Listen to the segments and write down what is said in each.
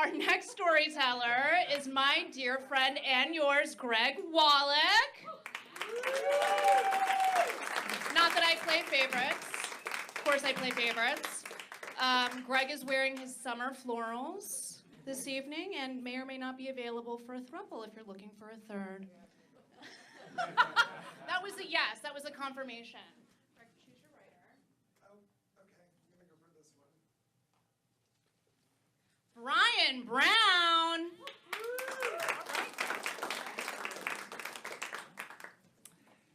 Our next storyteller is my dear friend and yours, Greg Walloch. Not that I play favorites. Of course I play favorites. Greg is wearing his summer florals this evening and may or may not be available for a throuple if you're looking for a third. That was a yes. That was a confirmation. Greg, choose your writer. Oh, okay. I'm going to go for this one. Brian Brown.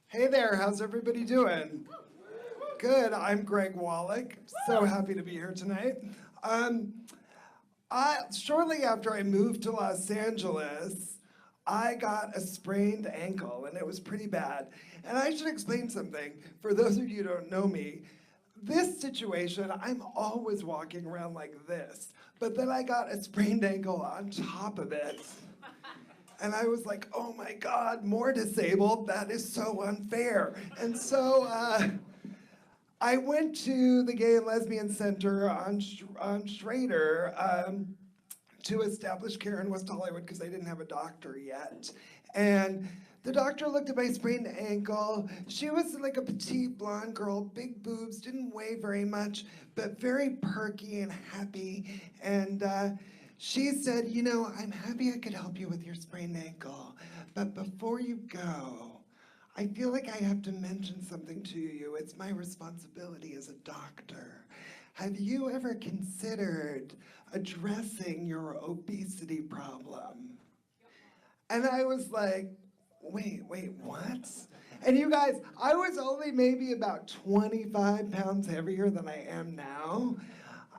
Hey there, how's everybody doing? Good, I'm Greg Walloch. So happy to be here tonight. Shortly after I moved to Los Angeles, I got a sprained ankle, and it was pretty bad. And I should explain something. For those of you who don't know me, this situation, I'm always walking around like this. But then I got a sprained ankle on top of it. And I was like, oh my God, more disabled? That is so unfair. And so I went to the Gay and Lesbian Center on Schrader to establish care in West Hollywood because I didn't have a doctor yet. And the doctor looked at my sprained ankle. She was like a petite blonde girl, big boobs, didn't weigh very much, but very perky and happy. And she said, you know, I'm happy I could help you with your sprained ankle, but before you go, I feel like I have to mention something to you. It's my responsibility as a doctor. Have you ever considered addressing your obesity problem? And I was like, wait, what? And you guys, I was only maybe about 25 pounds heavier than I am now.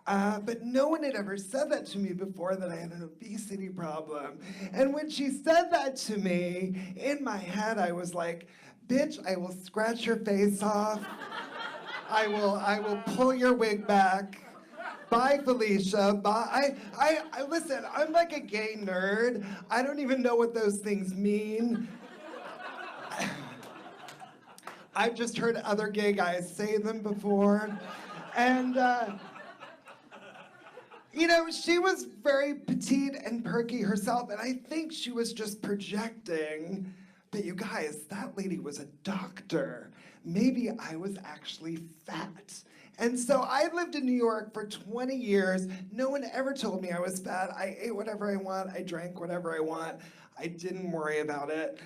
But no one had ever said that to me before, that I had an obesity problem. And when she said that to me, in my head I was like, bitch, I will scratch your face off. I will pull your wig back. Bye, Felicia. Bye. Listen, I'm like a gay nerd. I don't even know what those things mean. I've just heard other gay guys say them before. And, you know, she was very petite and perky herself, and I think she was just projecting. But you guys, that lady was a doctor. Maybe I was actually fat. And so I lived in New York for 20 years. No one ever told me I was fat. I ate whatever I want. I drank whatever I want. I didn't worry about it.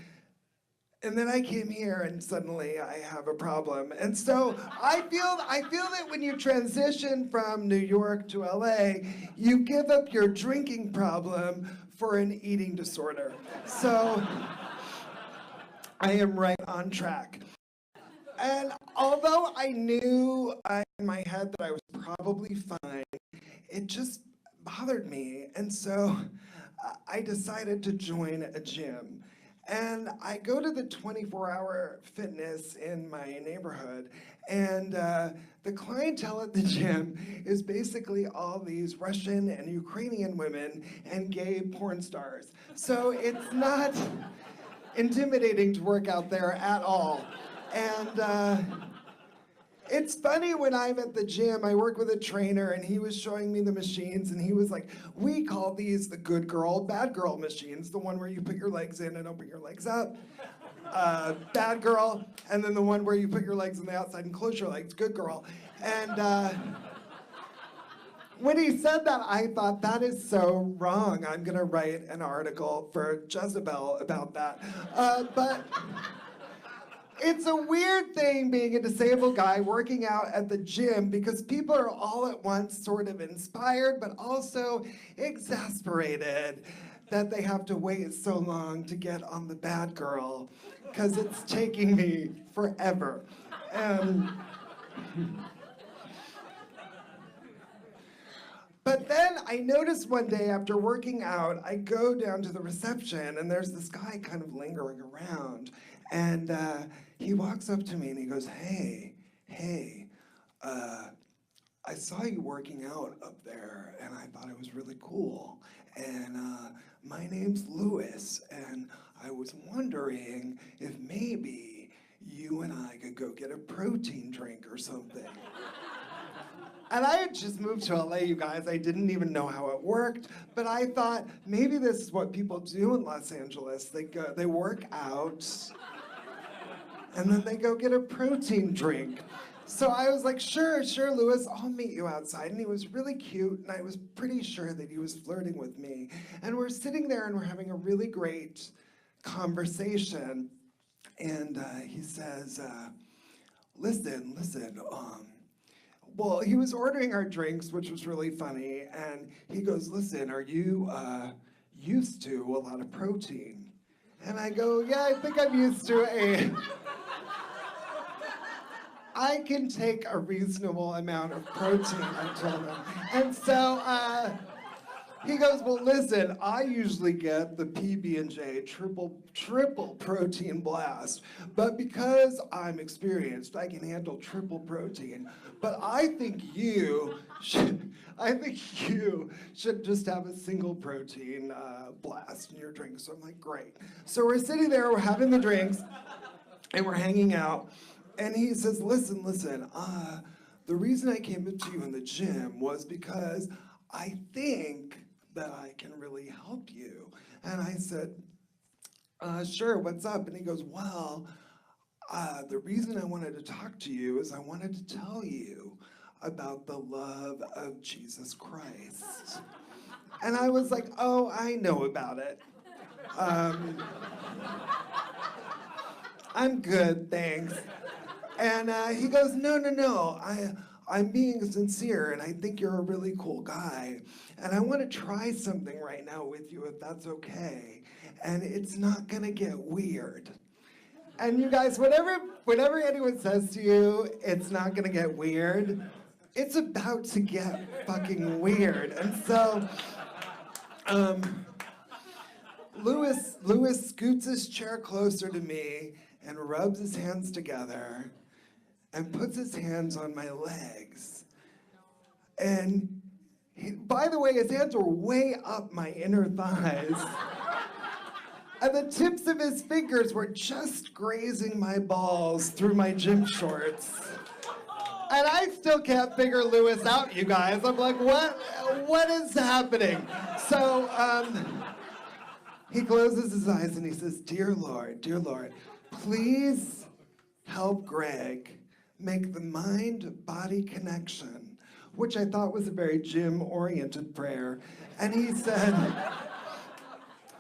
And then I came here and suddenly I have a problem. And so I feel that when you transition from New York to LA, you give up your drinking problem for an eating disorder. So I am right on track. And although I knew in my head that I was probably fine, it just bothered me. And so I decided to join a gym. And I go to the 24-hour fitness in my neighborhood, and the clientele at the gym is basically all these Russian and Ukrainian women and gay porn stars. So it's not intimidating to work out there at all. And it's funny, when I'm at the gym, I work with a trainer, and he was showing me the machines, and he was like, we call these the good girl, bad girl machines, the one where you put your legs in and open your legs up, bad girl, and then the one where you put your legs on the outside and close your legs, good girl. And when he said that, I thought, that is so wrong. I'm gonna write an article for Jezebel about that. But it's a weird thing being a disabled guy working out at the gym, because people are all at once sort of inspired, but also exasperated that they have to wait so long to get on the bad girl, because it's taking me forever. But then I noticed one day after working out, I go down to the reception, and there's this guy kind of lingering around. And he walks up to me and he goes, hey, I saw you working out up there, and I thought it was really cool. And my name's Louis, and I was wondering if maybe you and I could go get a protein drink or something. And I had just moved to LA, you guys. I didn't even know how it worked, but I thought maybe this is what people do in Los Angeles. They work out, and then they go get a protein drink. So I was like, sure, Louis, I'll meet you outside. And he was really cute, and I was pretty sure that he was flirting with me. And we're sitting there, and we're having a really great conversation. And he says, listen, well, he was ordering our drinks, which was really funny. And he goes, listen, are you used to a lot of protein? And I go, yeah, I think I'm used to I can take a reasonable amount of protein, I told him. And so he goes, well, listen, I usually get the PB&J triple protein blast, but because I'm experienced, I can handle triple protein. But I think you should just have a single protein blast in your drink. So I'm like, great. So we're sitting there, we're having the drinks, and we're hanging out. And he says, listen, the reason I came up to you in the gym was because I think that I can really help you. And I said, sure, what's up? And he goes, well, the reason I wanted to talk to you is I wanted to tell you about the love of Jesus Christ. And I was like, oh, I know about it. I'm good, thanks. And he goes, no, I'm being sincere, and I think you're a really cool guy. And I want to try something right now with you, if that's okay. And it's not gonna get weird. And you guys, whenever anyone says to you, it's not gonna get weird, it's about to get fucking weird. And so, Louis scoots his chair closer to me and rubs his hands together and puts his hands on my legs. And by the way, his hands were way up my inner thighs. And the tips of his fingers were just grazing my balls through my gym shorts. And I still can't figure Louis out, you guys. I'm like, what is happening? So he closes his eyes and he says, dear Lord, please help Greg make the mind-body connection, which I thought was a very gym-oriented prayer. And he said,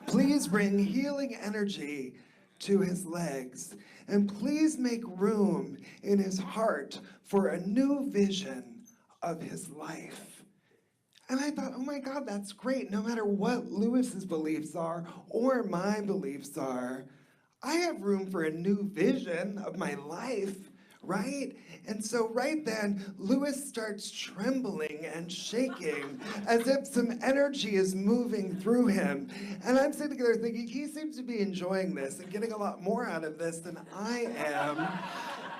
please bring healing energy to his legs, and please make room in his heart for a new vision of his life. And I thought, oh my God, that's great. No matter what Louis's beliefs are or my beliefs are, I have room for a new vision of my life, right? And so right then, Louis starts trembling and shaking as if some energy is moving through him. And I'm sitting there thinking, he seems to be enjoying this and getting a lot more out of this than I am.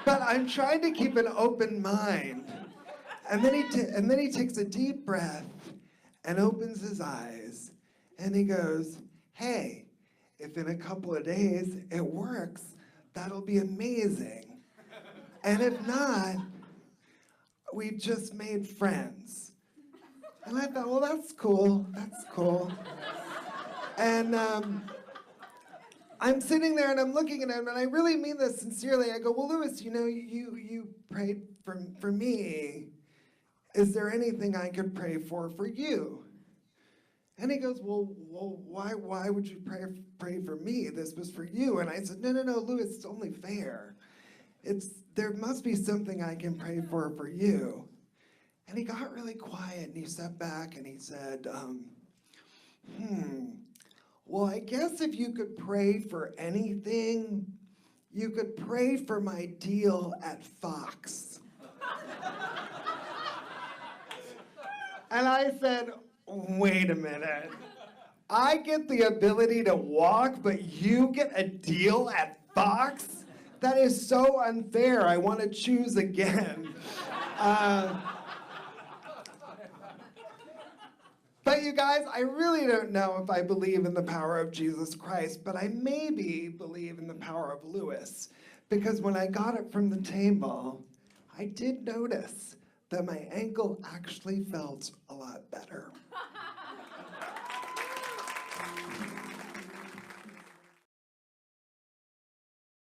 But I'm trying to keep an open mind. And then he takes a deep breath and opens his eyes. And he goes, hey, if in a couple of days it works, that'll be amazing. And if not, we've just made friends. And I thought, well, that's cool. And I'm sitting there and I'm looking at him, and I really mean this sincerely. I go, well, Louis, you know, you prayed for me. Is there anything I could pray for you? And he goes, well, why would you pray for me? This was for you. And I said, no, Louis, it's only fair. There must be something I can pray for you. And he got really quiet and he stepped back and he said, well, I guess if you could pray for anything, you could pray for my deal at Fox. And I said, wait a minute. I get the ability to walk, but you get a deal at Fox? That is so unfair. I want to choose again. But you guys, I really don't know if I believe in the power of Jesus Christ, but I maybe believe in the power of Louis. Because when I got it from the table, I did notice that my ankle actually felt a lot better.